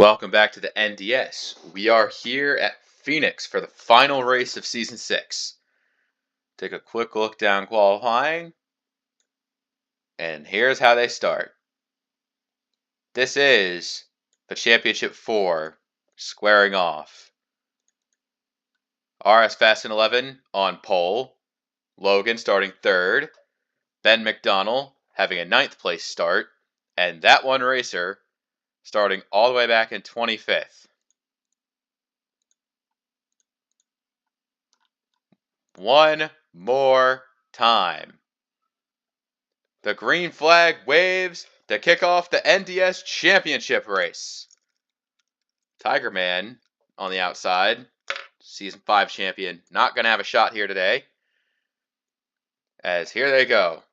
Welcome back to the NDS. We are here at Phoenix for the final race of Season 6. Take a quick look down qualifying. And here's how they start. This is the Championship 4 squaring off. RS Fast and 11 on pole. Logan starting 3rd. Ben McDonnell having a 9th place start. And that one racer starting all the way back in 25th. One more time. The green flag waves to kick off the NDS Championship race. Tiger Man on the outside, Season 5 champion, not going to have a shot here today. As here they go.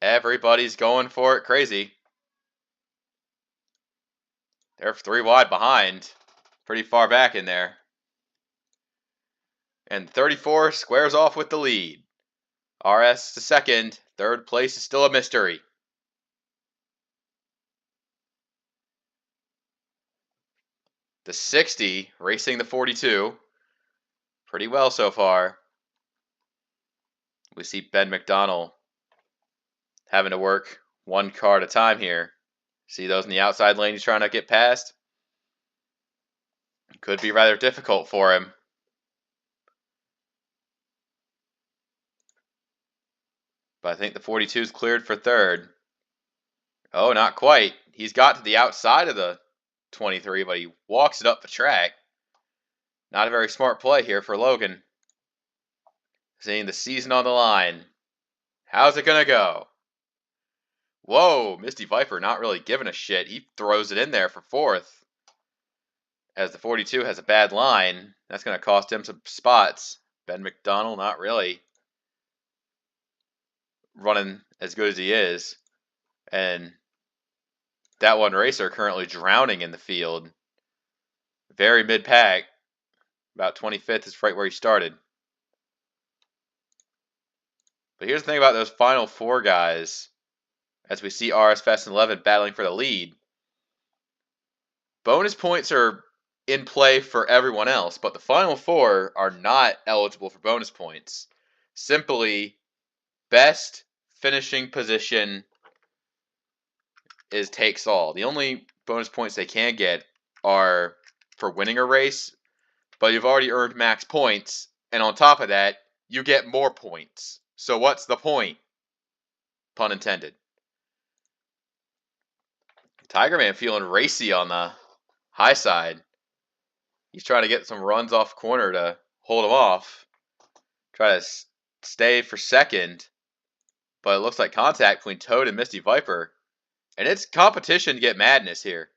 Everybody's going for it crazy. They're 3 wide behind. Pretty far back in there. And 34 squares off with the lead. RS to 2nd. 3rd place is still a mystery. The 60 racing the 42. Pretty well so far. We see Ben McDonnell having to work one car at a time here. See those in the outside lane he's trying to get past? Could be rather difficult for him. But I think the 42 is cleared for 3rd. Oh, not quite. He's got to the outside of the 23, but he walks it up the track. Not a very smart play here for Logan. Seeing the season on the line. How's it going to go? Whoa, Misty Viper not really giving a shit. He throws it in there for 4th. As the 42 has a bad line, that's going to cost him some spots. Ben McDonnell, not really running as good as he is. And that one racer currently drowning in the field. Very mid-pack. About 25th is right where he started. But here's the thing about those final 4 guys. As we see RS Fast and 11 battling for the lead. Bonus points are in play for everyone else, but the final 4 are not eligible for bonus points. Simply, best finishing position is takes all. The only bonus points they can get are for winning a race, but you've already earned max points, and on top of that, you get more points. So what's the point? Pun intended. Tiger Man feeling racy on the high side. He's trying to get some runs off corner to hold him off. Try to stay for 2nd. But it looks like contact between Toad and Misty Viper. And it's competition to get madness here.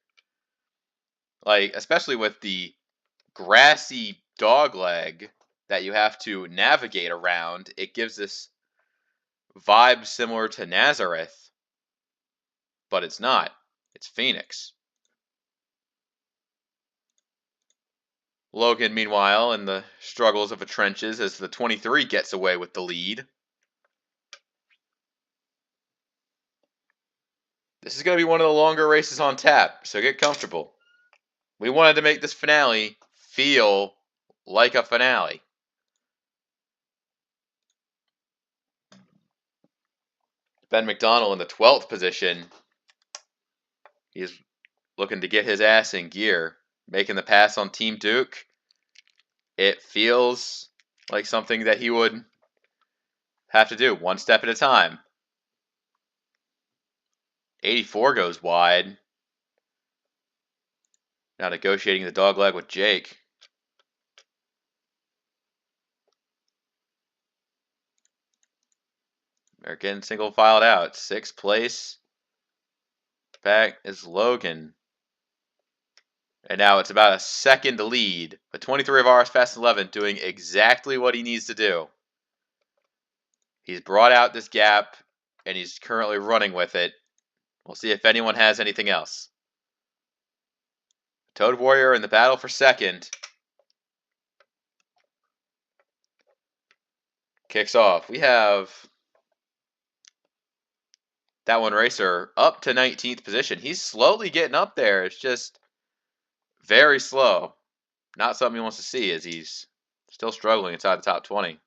Like, especially with the grassy dogleg that you have to navigate around. It gives this vibe similar to Nazareth. But it's not. It's Phoenix. Logan, meanwhile, in the struggles of the trenches as the 23 gets away with the lead. This is going to be one of the longer races on tap, so get comfortable. We wanted to make this finale feel like a finale. Ben McDonnell in the 12th position. He's looking to get his ass in gear. Making the pass on Team Duke. It feels like something that he would have to do one step at a time. 84 goes wide. Now negotiating the dogleg with Jake. They're getting single filed out. 6th place. Back is Logan. And now it's about a 2nd lead. But 23 of RS Fast 11 doing exactly what he needs to do. He's brought out this gap, and he's currently running with it. We'll see if anyone has anything else. Toad Warrior in the battle for 2nd. Kicks off. We have That one racer up to 19th position. He's slowly getting up there. It's just very slow. Not something he wants to see as he's still struggling inside the top 20.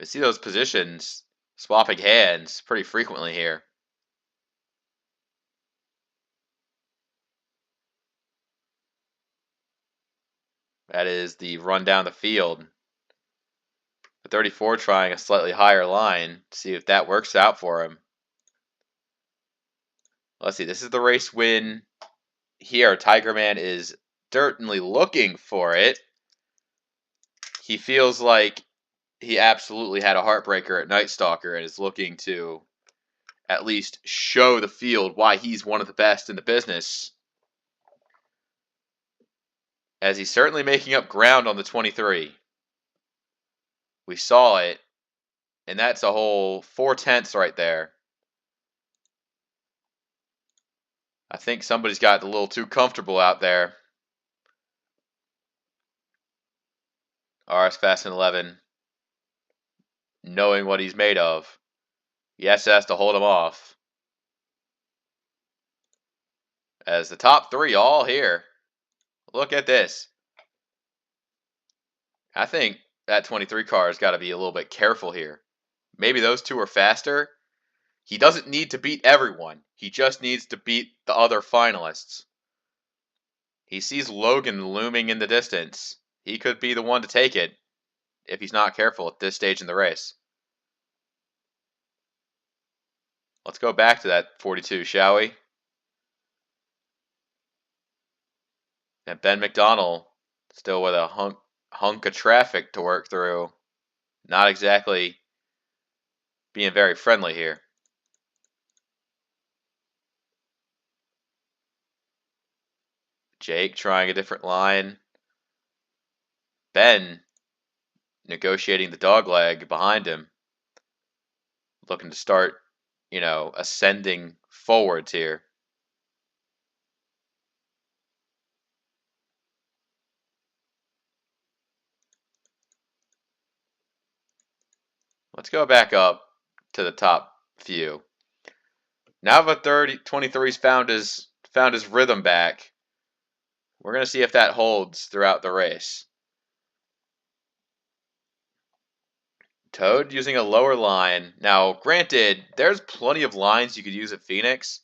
I see those positions swapping hands pretty frequently here. That is the run down the field. The 34 trying a slightly higher line. See if that works out for him. Let's see. This is the race win here. Tiger Man is certainly looking for it. He feels like he absolutely had a heartbreaker at Night Stalker and is looking to at least show the field why he's one of the best in the business. As he's certainly making up ground on the 23. We saw it, and that's a whole 4/10 right there. I think somebody's got a little too comfortable out there. RS Fast and 11, knowing what he's made of. Yes, has to hold him off. As the top three all here. Look at this. I think that 23 car has got to be a little bit careful here. Maybe those two are faster. He doesn't need to beat everyone. He just needs to beat the other finalists. He sees Logan looming in the distance. He could be the one to take it if he's not careful at this stage in the race. Let's go back to that 42, shall we? And Ben McDonald still with a hunk of traffic to work through. Not exactly being very friendly here. Jake trying a different line. Ben negotiating the dog leg behind him. Looking to start, ascending forwards here. Let's go back up to the top few. Now that 23's found his rhythm back, we're going to see if that holds throughout the race. Toad using a lower line. Now, granted, there's plenty of lines you could use at Phoenix.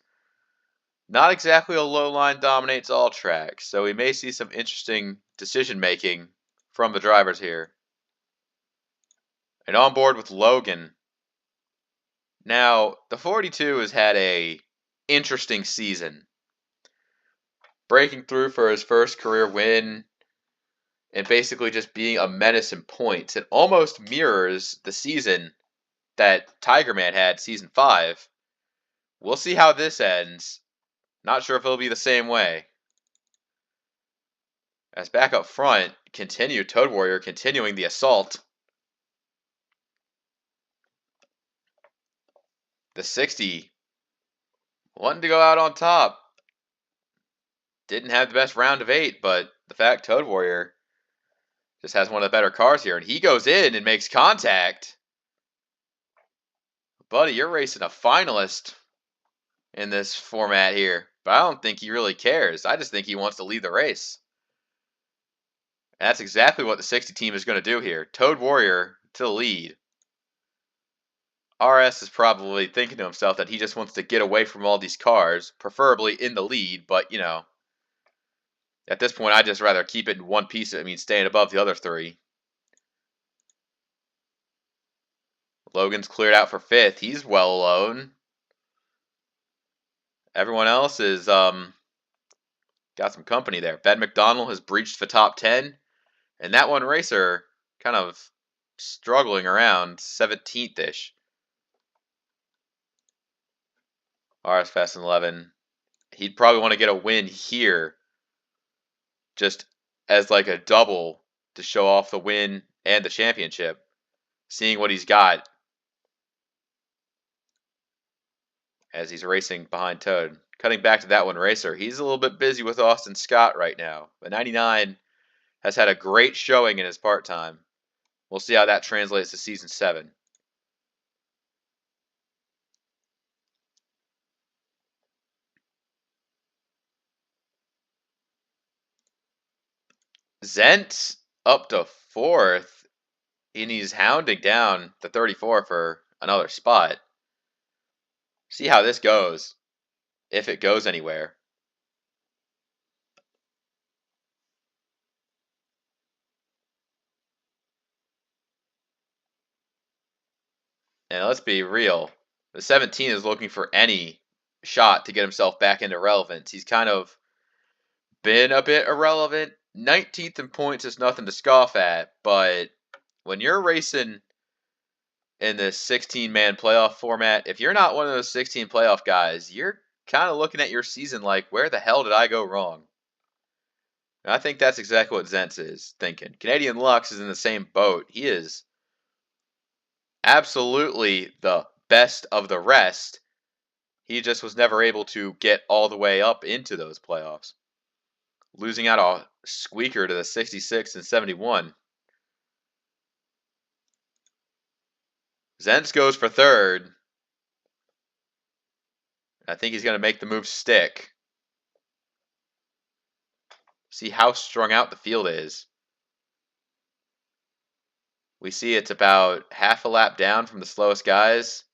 Not exactly a low line dominates all tracks, so we may see some interesting decision making from the drivers here. And on board with Logan. Now, the 42 has had a interesting season. Breaking through for his first career win and basically just being a menace in points. It almost mirrors the season that Tiger Man had, season 5. We'll see how this ends. Not sure if it'll be the same way. As back up front, Toad Warrior continuing the assault. The 60 wanting to go out on top. Didn't have the best round of 8, but the fact Toad Warrior just has one of the better cars here, and he goes in and makes contact. Buddy, you're racing a finalist in this format here, but I don't think he really cares. I just think he wants to lead the race. And that's exactly what the 60 team is going to do here. Toad Warrior to the lead. RS is probably thinking to himself that he just wants to get away from all these cars, preferably in the lead, but, at this point, I'd just rather keep it in one piece. I mean, staying above the other 3. Logan's cleared out for 5th. He's well alone. Everyone else is got some company there. Ben McDonald has breached the top 10. And that one racer kind of struggling around 17th-ish. RS Fast and 11. He'd probably want to get a win here. Just as like a double to show off the win and the championship. Seeing what he's got as he's racing behind Toad. Cutting back to that one racer. He's a little bit busy with Austin Scott right now. But 99 has had a great showing in his part-time. We'll see how that translates to Season 7. Zent up to 4th, and he's hounding down the 34 for another spot. See how this goes, if it goes anywhere. And let's be real, the 17 is looking for any shot to get himself back into relevance. He's kind of been a bit irrelevant. 19th in points is nothing to scoff at, but when you're racing in this 16-man playoff format, if you're not one of those 16 playoff guys, you're kind of looking at your season like, where the hell did I go wrong? And I think that's exactly what Zentz is thinking. Canadian Lux is in the same boat. He is absolutely the best of the rest. He just was never able to get all the way up into those playoffs, losing out a squeaker to the 66 and 71. Zentz goes for 3rd. I think he's going to make the move stick. See how strung out the field is. We see it's about half a lap down from the slowest guys.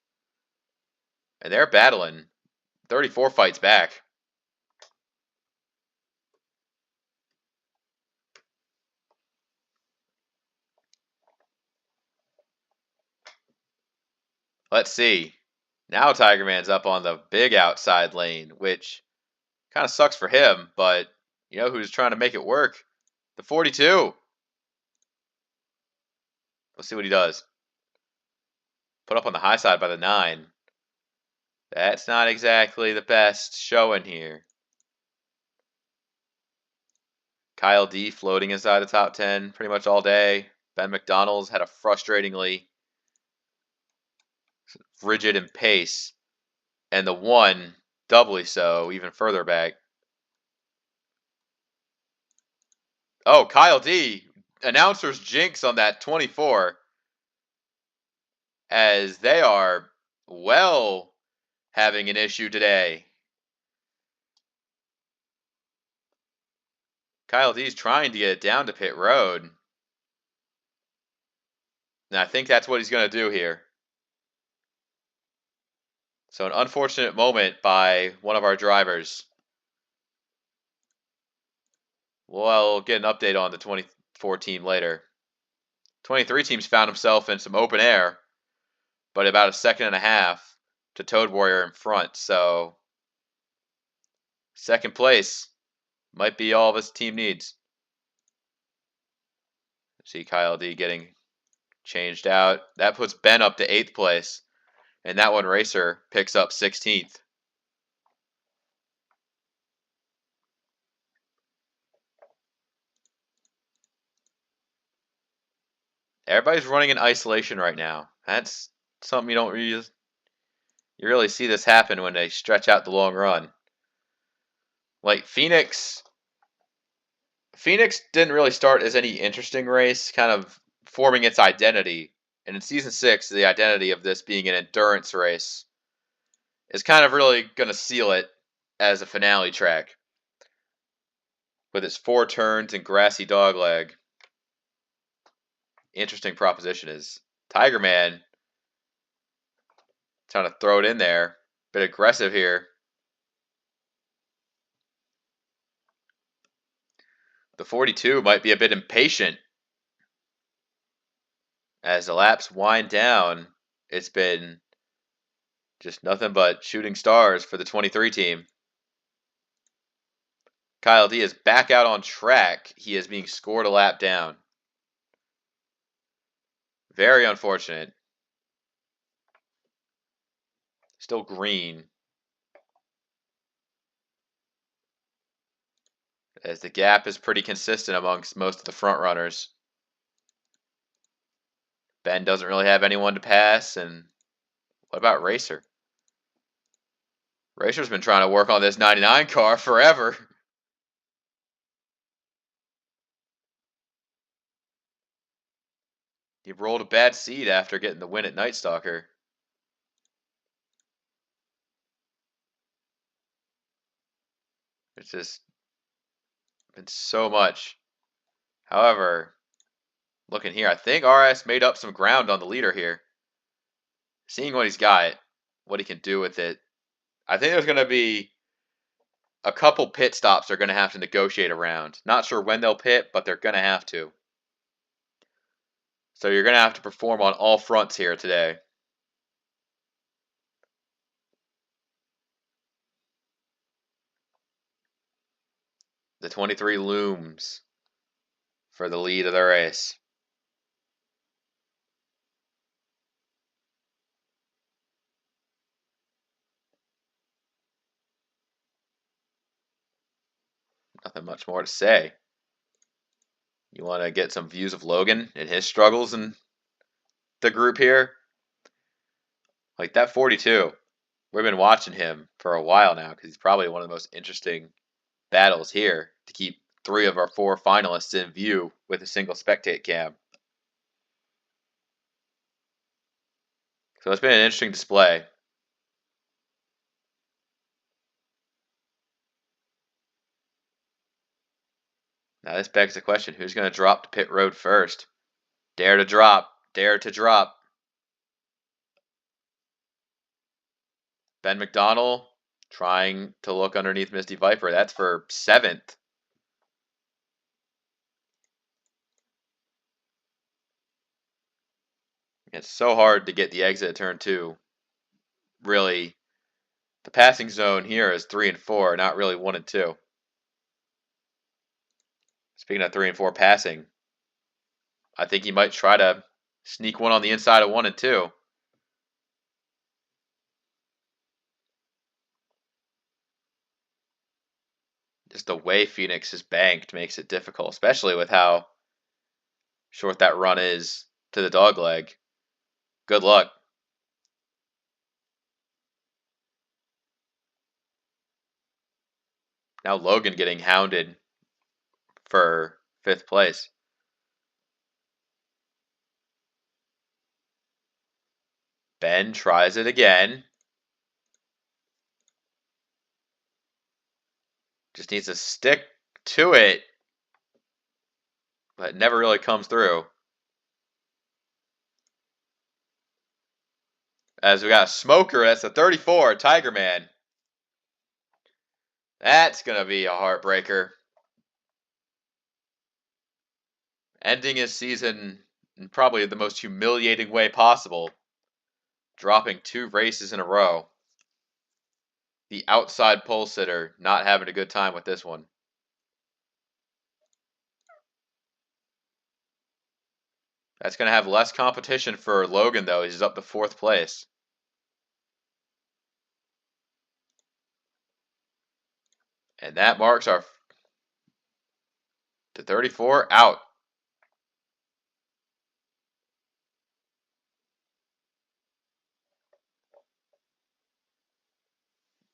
And they're battling. 34 fights back. Let's see. Now Tiger Man's up on the big outside lane, which kind of sucks for him, but you know who's trying to make it work? The 42. Let's see what he does. Put up on the high side by the 9. That's not exactly the best showing here. Kyle D floating inside the top 10 pretty much all day. Ben McDonald's had a frustratingly rigid in pace. And the 1 doubly so, even further back. Oh, Kyle D. Announcer's jinx on that 24. As they are well having an issue today. Kyle D's trying to get it down to pit road. And I think that's what he's going to do here. So an unfortunate moment by one of our drivers. We'll get an update on the 24 team later. 23 teams found himself in some open air, but about a second and a half to Toad Warrior in front. So second place might be all this team needs. See Kyle D getting changed out. That puts Ben up to 8th place. And that one racer picks up 16th. Everybody's running in isolation right now. That's something you don't really see this happen when they stretch out the long run. Like Phoenix didn't really start as any interesting race, kind of forming its identity. And in season 6, the identity of this being an endurance race is kind of really going to seal it as a finale track. With its 4 turns and grassy dogleg. Interesting proposition is Tiger Man trying to throw it in there. Bit aggressive here. The 42 might be a bit impatient. As the laps wind down, it's been just nothing but shooting stars for the 23 team. Kyle D is back out on track. He is being scored a lap down. Very unfortunate. Still green. As the gap is pretty consistent amongst most of the front runners. Ben doesn't really have anyone to pass, and what about Racer? Racer's been trying to work on this 99 car forever. He rolled a bad seed after getting the win at Night Stalker. It's just been so much However, looking here, I think RS made up some ground on the leader here. Seeing what he's got, what he can do with it. I think there's going to be a couple pit stops they're going to have to negotiate around. Not sure when they'll pit, but they're going to have to. So you're going to have to perform on all fronts here today. The 23 looms for the lead of the race. Nothing much more to say. You want to get some views of Logan and his struggles in the group here? Like that 42. We've been watching him for a while now because he's probably one of the most interesting battles here to keep 3 of our 4 finalists in view with a single spectate cam. So it's been an interesting display. Now this begs the question, who's going to drop to pit road first? Dare to drop. Dare to drop. Ben McDonald trying to look underneath Misty Viper. That's for 7th. It's so hard to get the exit at turn 2. Really, the passing zone here is 3 and 4, not really 1 and 2. Speaking of 3 and 4 passing, I think he might try to sneak one on the inside of 1 and 2. Just the way Phoenix is banked makes it difficult, especially with how short that run is to the dog leg. Good luck. Now Logan getting hounded for 5th place. Ben tries it again. Just needs to stick to it, but it never really comes through. As we got a smoker, that's a 34, Tiger Man. That's going to be a heartbreaker. Ending his season in probably the most humiliating way possible. Dropping 2 races in a row. The outside pole sitter not having a good time with this one. That's going to have less competition for Logan, though. He's up to 4th place. And that marks our to 34 out.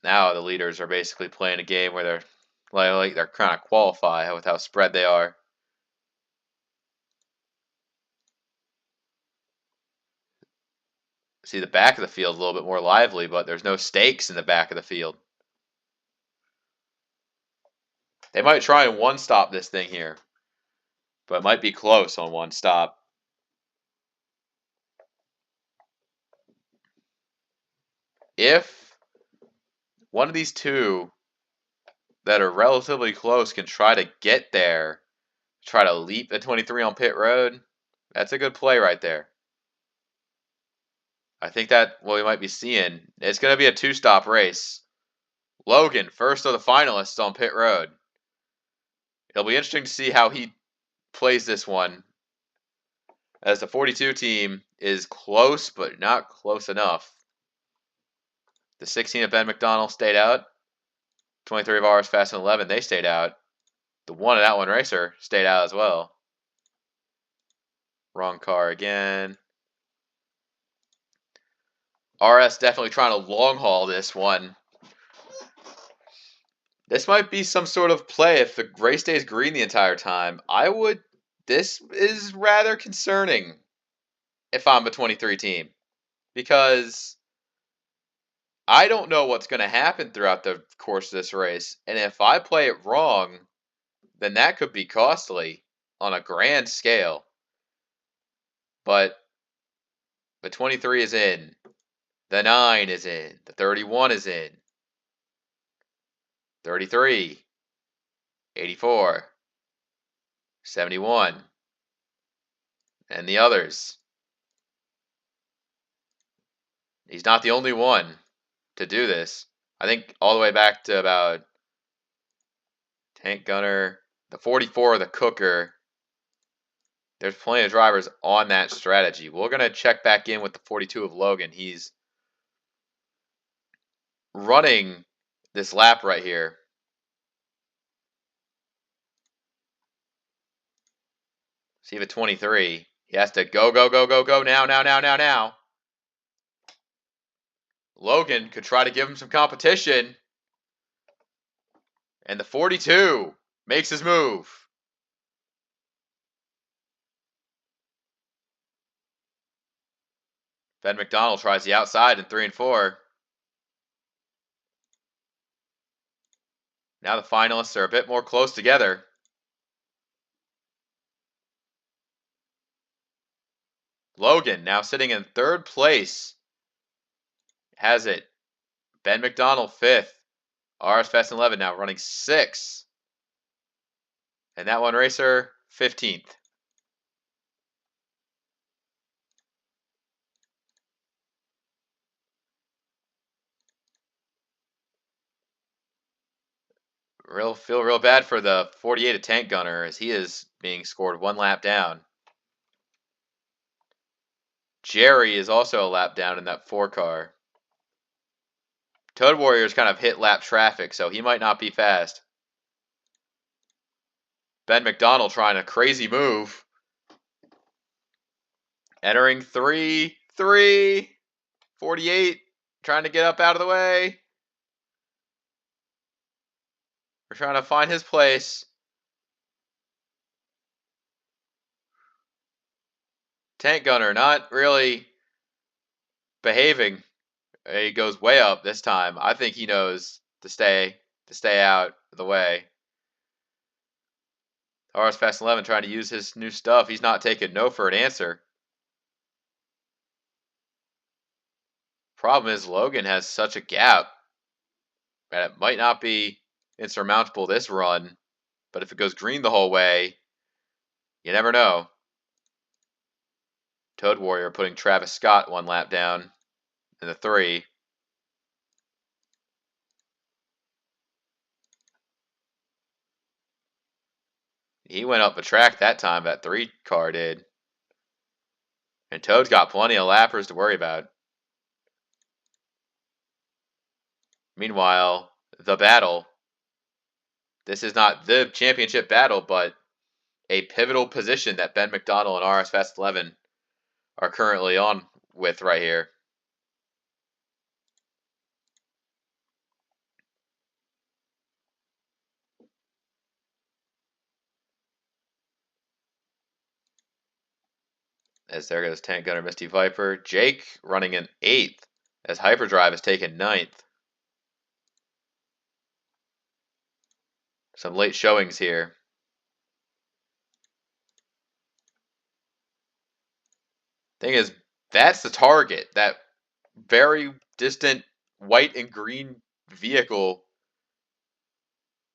Now the leaders are basically playing a game where they're trying to qualify with how spread they are. See, the back of the field a little bit more lively, but there's no stakes in the back of the field. They might try and one-stop this thing here, but it might be close on one stop. If one of these 2 that are relatively close can try to get there, try to leap at 23 on pit road, that's a good play right there. I think that what we might be seeing, it's going to be a 2-stop race. Logan, first of the finalists on pit road. It'll be interesting to see how he plays this one, as the 42 team is close, but not close enough. The 16 of Ben McDonald stayed out. 23 of ours, Fast and 11, they stayed out. The 1 of that one racer stayed out as well. Wrong car again. RS definitely trying to long haul this one. This might be some sort of play if the race stays green the entire time. This is rather concerning if I'm a 23 team. Because I don't know what's going to happen throughout the course of this race. And if I play it wrong, then that could be costly. on a grand scale. But the 23 is in. The 9 is in. The 31 is in. 33. 84. 71. And the others. He's not the only one to do this. I think all the way back to about Tank Gunner, the 44, the Cooker. There's plenty of drivers on that strategy. We're going to check back in with the 42 of Logan. He's running this lap right here. See the 23. He has to go now. Logan could try to give him some competition. And the 42 makes his move. Ben McDonald tries the outside in 3 and 4. Now the finalists are a bit more close together. Logan now sitting in 3rd place. Has it. Ben McDonald 5th. RS Fast 11 now running 6th. And that one racer 15th. Feel real bad for the 48 of Tank Gunner as he is being scored 1 lap down. Jerry is also a lap down in that 4 car. Toad Warrior's kind of hit lap traffic, so he might not be fast. Ben McDonald trying a crazy move. Entering 3, 48, trying to get up out of the way. We're trying to find his place. Tank Gunner not really behaving. He goes way up this time. I think he knows to stay out of the way. RS Fast 11 trying to use his new stuff. He's not taking no for an answer. Problem is Logan has such a gap that it might not be insurmountable this run, but if it goes green the whole way, you never know. Toad Warrior putting Travis Scott 1 lap down in the 3. He went up the track that time, that 3 car did. And Toad's got plenty of lappers to worry about. Meanwhile, the battle. This is not the championship battle, but a pivotal position that Ben McDonald and RS Fast 11 are currently on with right here. As there goes Tank Gunner Misty Viper. Jake running in 8th as Hyperdrive is taking 9th. Some late showings here. Thing is, that's the target. That very distant white and green vehicle.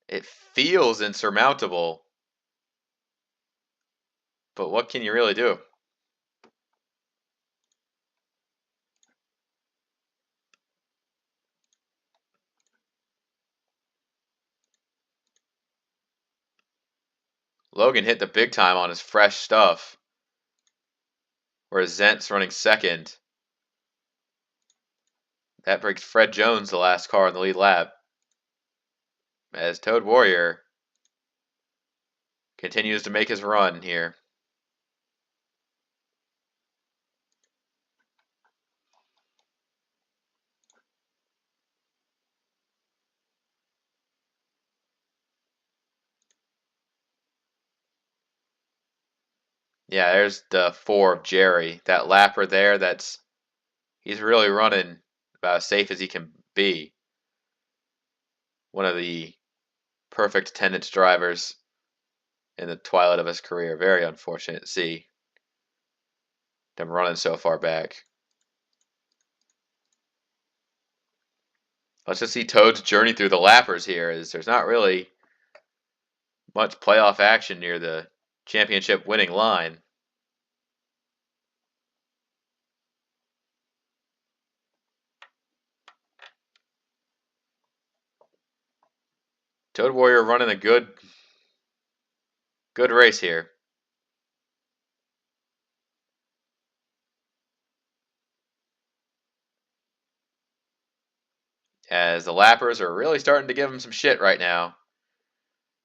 It feels insurmountable. But what can you really do? Logan hit the big time on his fresh stuff. Whereas Zent's running 2nd. That brings Fred Jones the last car in the lead lap. As Toad Warrior continues to make his run here. Yeah, there's the 4 of Jerry. That lapper there, he's really running about as safe as he can be. One of the perfect attendance drivers. in the twilight of his career. Very unfortunate to see them running so far back. Let's just see Toad's journey through the lappers here, as there's not really much playoff action near the championship winning line. Toad Warrior running a good race here. As the lappers are really starting to give him some shit right now.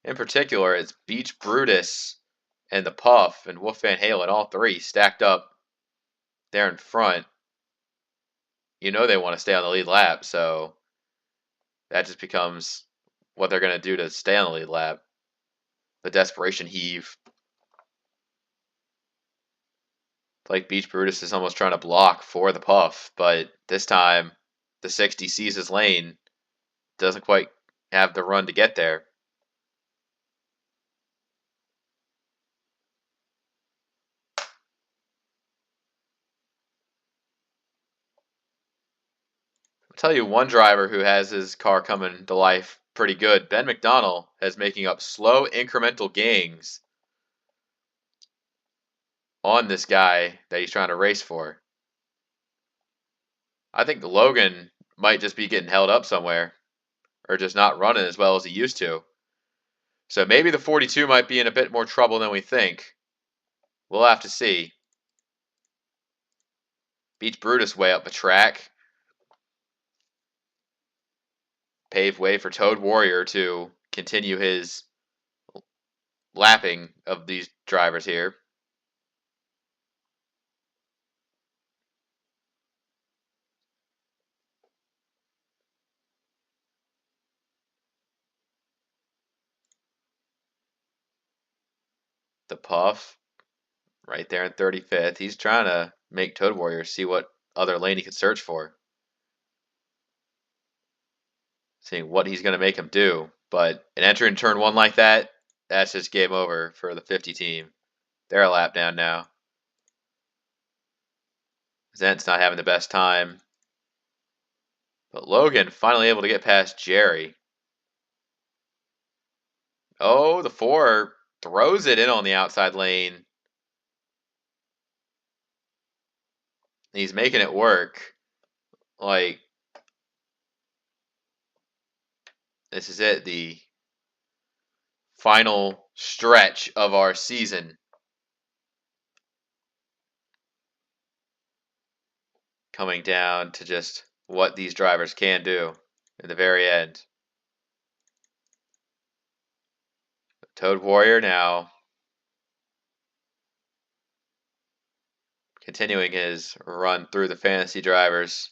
In particular, it's Beach Brutus and the Puff and Wolf Van Halen, all three stacked up there in front. You know they want to stay on the lead lap, so that just becomes what they're going to do to stay on the lead lap. The desperation heave. Like Beach Brutus is almost trying to block for the Puff, but this time the 60 sees his lane, doesn't quite have the run to get there. I'll tell you one driver who has his car coming to life pretty good. Ben McDonnell is making up slow incremental gains on this guy that he's trying to race for. I think Logan might just be getting held up somewhere or just not running as well as he used to. So maybe the 42 might be in a bit more trouble than we think. We'll have to see. Beach Brutus way up the track. Pave way for Toad Warrior to continue his lapping of these drivers here. The Puff, right there in 35th. He's trying to make Toad Warrior see what other lane he could search for. Seeing what he's going to make him do. But an entry in turn one like that, that's just game over for the 50 team. They're a lap down now. Zent's not having the best time. But Logan finally able to get past Jerry. Oh, the 4 throws it in on the outside lane. He's making it work. Like, this is it, the final stretch of our season. Coming down to just what these drivers can do in the very end. Toad Warrior now continuing his run through the fantasy drivers.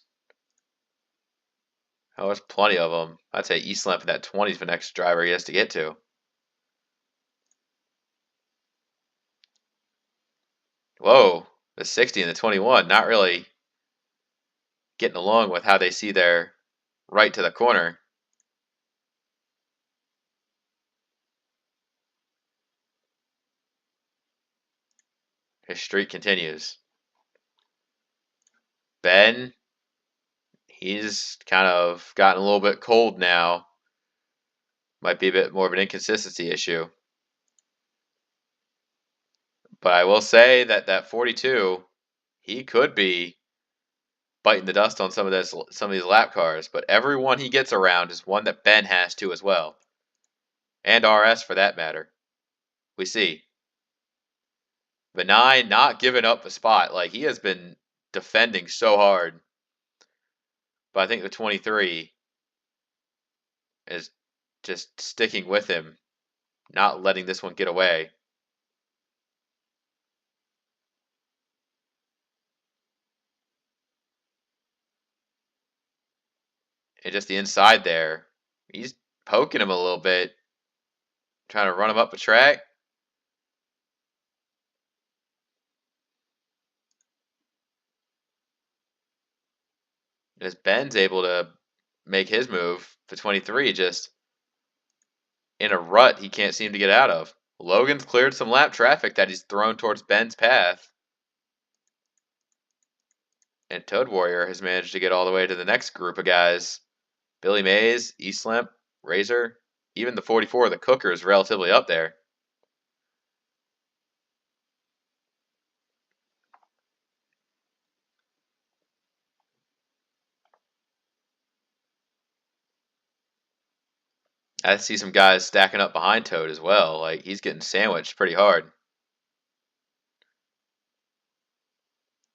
Oh, there's plenty of them. I'd say East Lamp in that 20 is the next driver he has to get to. Whoa, the 60 and the 21, not really getting along with how they see their right to the corner. His streak continues. Ben, he's kind of gotten a little bit cold now. Might be a bit more of an inconsistency issue. But I will say that that 42, he could be biting the dust on some of these lap cars. But every one he gets around is one that Ben has too as well, and RS for that matter. We see Benign not giving up a spot. Like, he has been defending so hard. But I think the 23 is just sticking with him, not letting this one get away. And just the inside there, he's poking him a little bit, trying to run him up the track. As Ben's able to make his move, the 23 just in a rut he can't seem to get out of. Logan's cleared some lap traffic that he's thrown towards Ben's path. And Toad Warrior has managed to get all the way to the next group of guys. Billy Mays, Eastlamp, Razor, even the 44, the Cooker, is relatively up there. I see some guys stacking up behind Toad as well. Like, he's getting sandwiched pretty hard.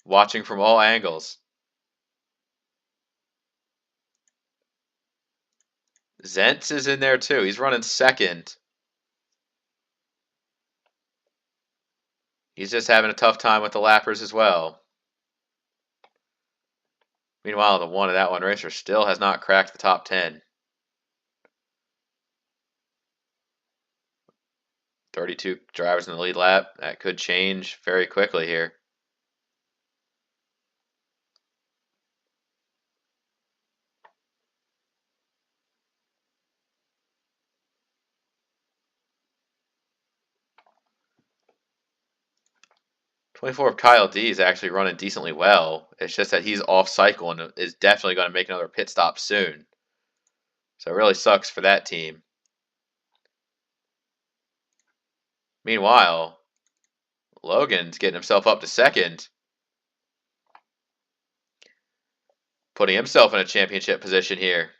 Watching from all angles. Zentz is in there too. He's running second. He's just having a tough time with the lappers as well. Meanwhile, the one of that one racer still has not cracked the top 10. 32 drivers in the lead lap. That could change very quickly here. '24 of Kyle D is actually running decently well. It's just that he's off cycle and is definitely going to make another pit stop soon. So it really sucks for that team. Meanwhile, Logan's getting himself up to second, putting himself in a championship position here.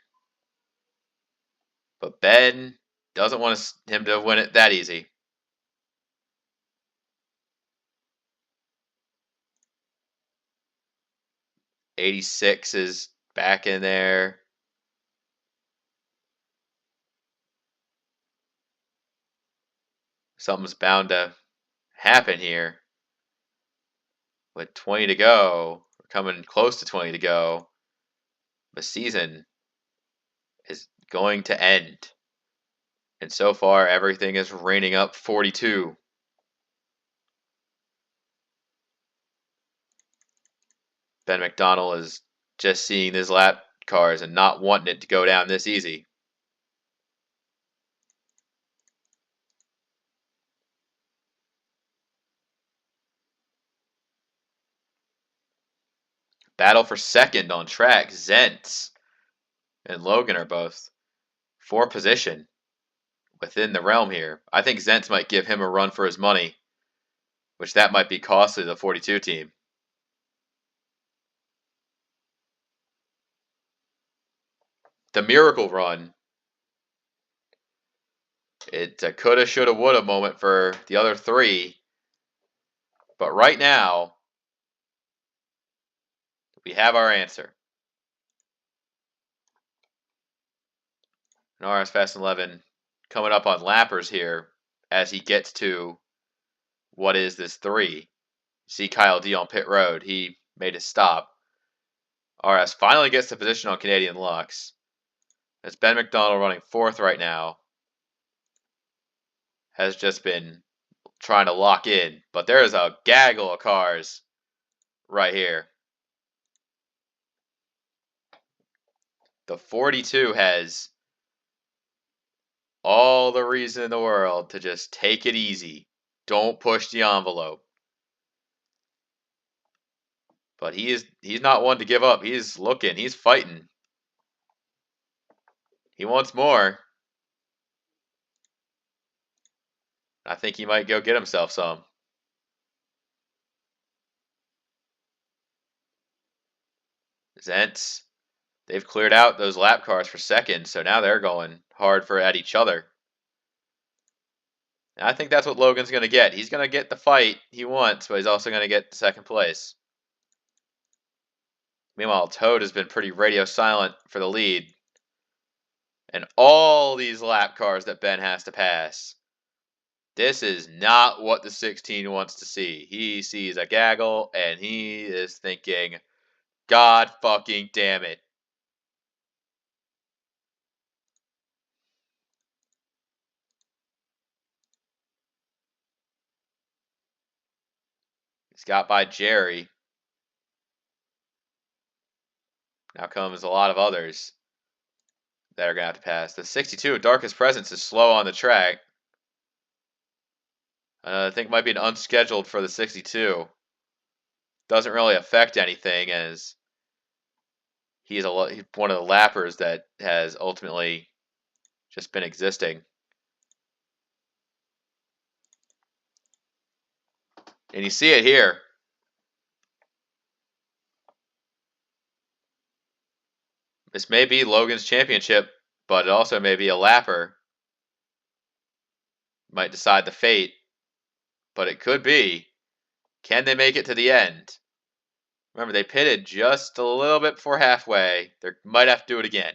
But Ben doesn't want him to win it that easy. '86 is back in there. Something's bound to happen here. With 20 to go, we're coming close to 20 to go. The season is going to end. And so far, everything is raining up 42. Ben McDonald is just seeing his lap cars and not wanting it to go down this easy. Battle for second on track. Zentz and Logan are both for position within the realm here. I think Zentz might give him a run for his money, which that might be costly to the 42 team. The miracle run. It's a coulda, shoulda, woulda moment for the other three. But right now, we have our answer. And RS Fast 11 coming up on lappers here as he gets to what is this 3. See Kyle D on pit road. He made a stop. RS finally gets the position on Canadian Lux. It's Ben McDonald running 4th right now. Has just been trying to lock in. But there is a gaggle of cars right here. The 42 has all the reason in the world to just take it easy. Don't push the envelope. But he's not one to give up. He's looking. He's fighting. He wants more. I think he might go get himself some. Zentz, they've cleared out those lap cars for second, so now they're going hard at each other. And I think that's what Logan's going to get. He's going to get the fight he wants, but he's also going to get second place. Meanwhile, Toad has been pretty radio silent for the lead. And all these lap cars that Ben has to pass. This is not what the 16 wants to see. He sees a gaggle, and he is thinking, God fucking damn it. He's got by Jerry. Now comes a lot of others that are going to have to pass. The 62, Darkest Presence, is slow on the track. I think it might be an unscheduled for the 62. Doesn't really affect anything as he's one of the lappers that has ultimately just been existing. And you see it here. This may be Logan's championship, but it also may be a lapper. Might decide the fate, but it could be. Can they make it to the end? Remember, they pitted just a little bit before halfway. They might have to do it again.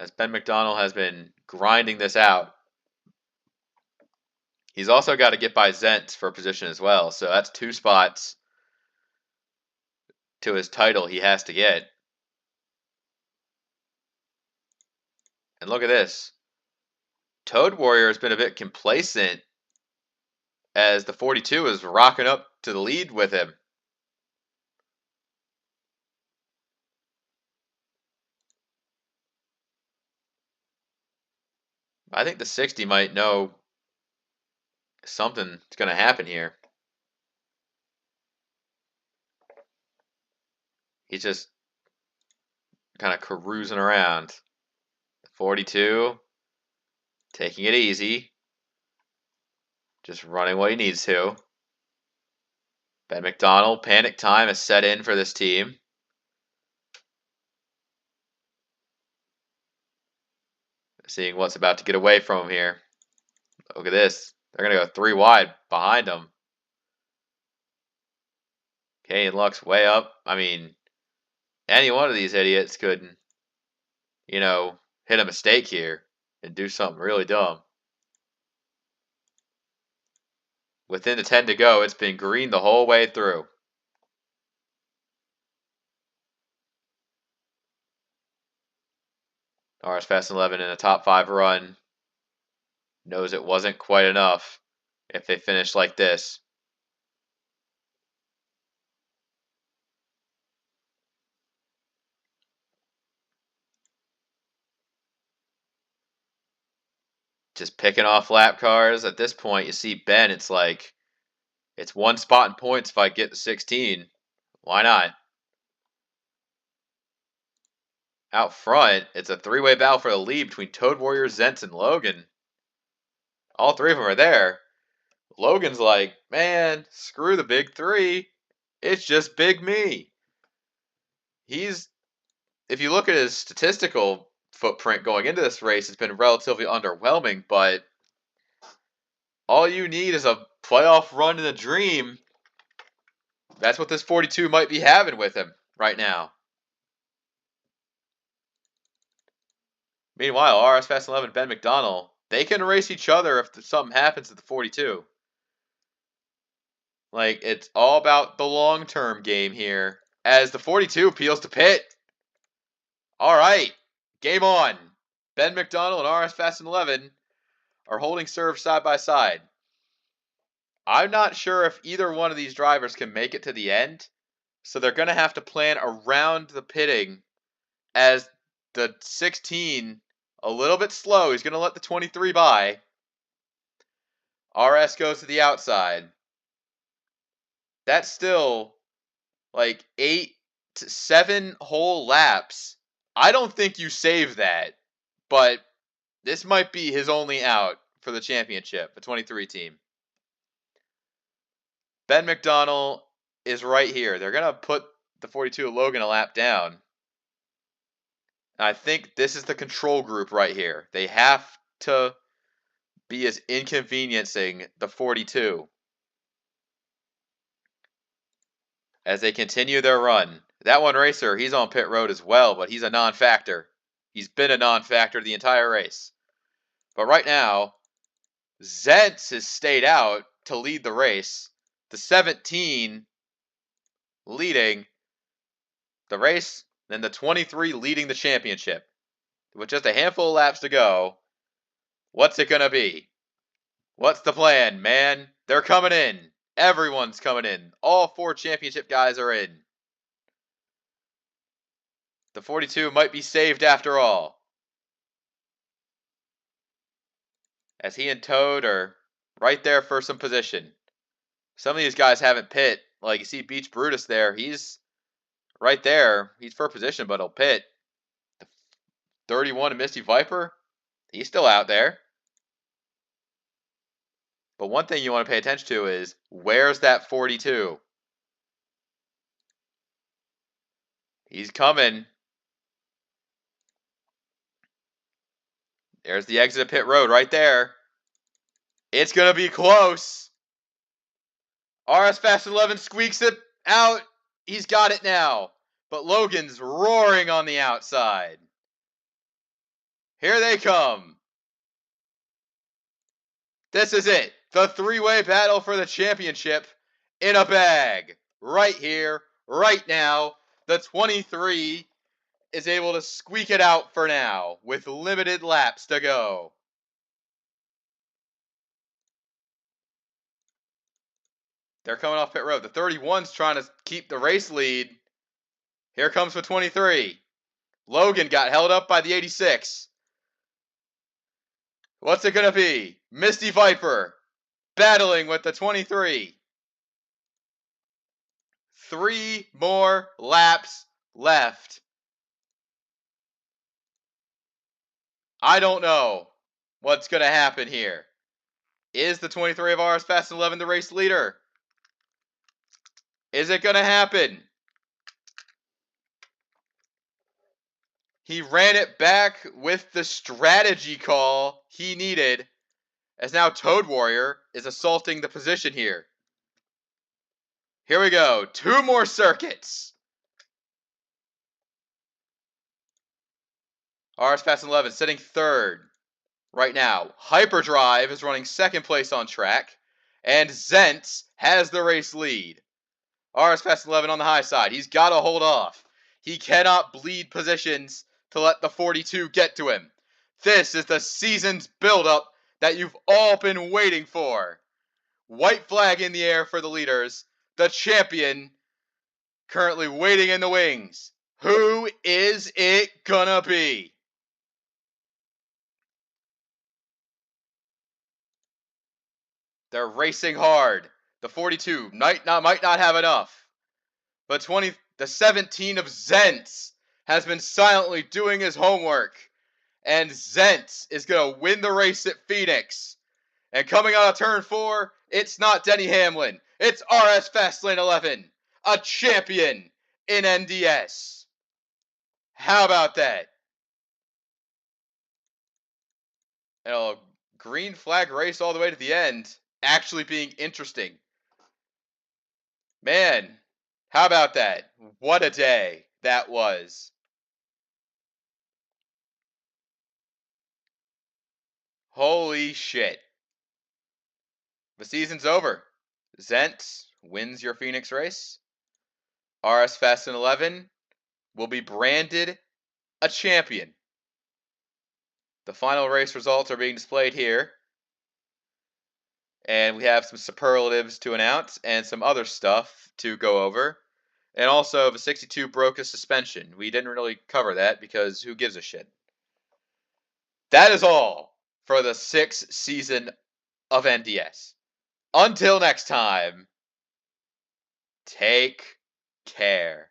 As Ben McDonald has been grinding this out. He's also got to get by Zentz for a position as well, so that's 2 spots to his title he has to get. And look at this. Toad Warrior has been a bit complacent as the 42 is rocking up to the lead with him. I think the 60 might know something's going to happen here. He's just kind of cruising around. 42, taking it easy. Just running what he needs to. Ben McDonald, panic time has set in for this team. Seeing what's about to get away from him here. Look at this. They're going to go 3 wide behind him. Kane Luck's way up. I mean, any one of these idiots could, hit a mistake here and do something really dumb. Within the 10 to go, it's been green the whole way through. RS Fast 11 in a top 5 run. Knows it wasn't quite enough if they finish like this. Just picking off lap cars. At this point, you see Ben, it's like, it's 1 spot in points if I get the 16. Why not? Out front, it's a 3-way battle for the lead between Toad Warrior, Zentz, and Logan. All 3 of them are there. Logan's like, man, screw the big 3. It's just big me. If you look at his statistical footprint going into this race, it's been relatively underwhelming, but all you need is a playoff run in a dream. That's what this 42 might be having with him right now. Meanwhile, RS Fast 11 Ben McDonald, they can race each other if something happens to the 42. Like, it's all about the long-term game here. As the 42 appeals to pit. All right, game on. Ben McDonald and RS Fast 11 are holding serve side by side. I'm not sure if either one of these drivers can make it to the end, so they're going to have to plan around the pitting as the 16, a little bit slow. He's going to let the 23 by. RS goes to the outside. That's still like 8 to 7 whole laps. I don't think you save that, but this might be his only out for the championship, the 23 team. Ben McDonald is right here. They're going to put the 42 Logan a lap down. I think this is the control group right here. They have to be as inconveniencing the 42 as they continue their run. That one racer, he's on pit road as well, but he's a non-factor. He's been a non-factor the entire race. But right now, Zentz has stayed out to lead the race. The 17 leading the race, then the 23 leading the championship. With just a handful of laps to go, what's it going to be? What's the plan, man? They're coming in. Everyone's coming in. All 4 championship guys are in. The 42 might be saved after all. As he and Toad are right there for some position. Some of these guys haven't pit. Like you see Beach Brutus there. He's right there. He's for position, but he'll pit. The 31 and Misty Viper, he's still out there. But one thing you want to pay attention to is, where's that 42? He's coming. There's the exit of pit road right there. It's going to be close. RS Fast 11 squeaks it out. He's got it now. But Logan's roaring on the outside. Here they come. This is it. The three-way battle for the championship in a bag. Right here, right now. The 23 is able to squeak it out for now with limited laps to go. They're coming off pit road. The 31's trying to keep the race lead. Here comes the 23. Logan got held up by the 86. What's it going to be? Misty Viper battling with the 23. 3 more laps left. I don't know what's going to happen here. Is the 23 of RS Fast 11 the race leader? Is it going to happen? He ran it back with the strategy call he needed, as now Toad Warrior is assaulting the position here. Here we go. 2 more circuits. RS Fast 11 sitting third right now. Hyperdrive is running second place on track, and Zentz has the race lead. RS Fast 11 on the high side. He's got to hold off. He cannot bleed positions to let the 42 get to him. This is the season's buildup that you've all been waiting for. White flag in the air for the leaders. The champion currently waiting in the wings. Who is it gonna be? They're racing hard. The 42 might not have enough. But the 17 of Zentz has been silently doing his homework. And Zentz is going to win the race at Phoenix. And coming out of turn 4, it's not Denny Hamlin. It's RS Fastlane 11, a champion in NDS. How about that? And a green flag race all the way to the end, actually being interesting. Man, how about that? What a day that was. Holy shit. The season's over. Zentz wins your Phoenix race. RS Fast 11 will be branded a champion. The final race results are being displayed here. And we have some superlatives to announce and some other stuff to go over. And also, the 62 broke a suspension. We didn't really cover that because who gives a shit? That is all for the 6th season of NDS. Until next time, take care.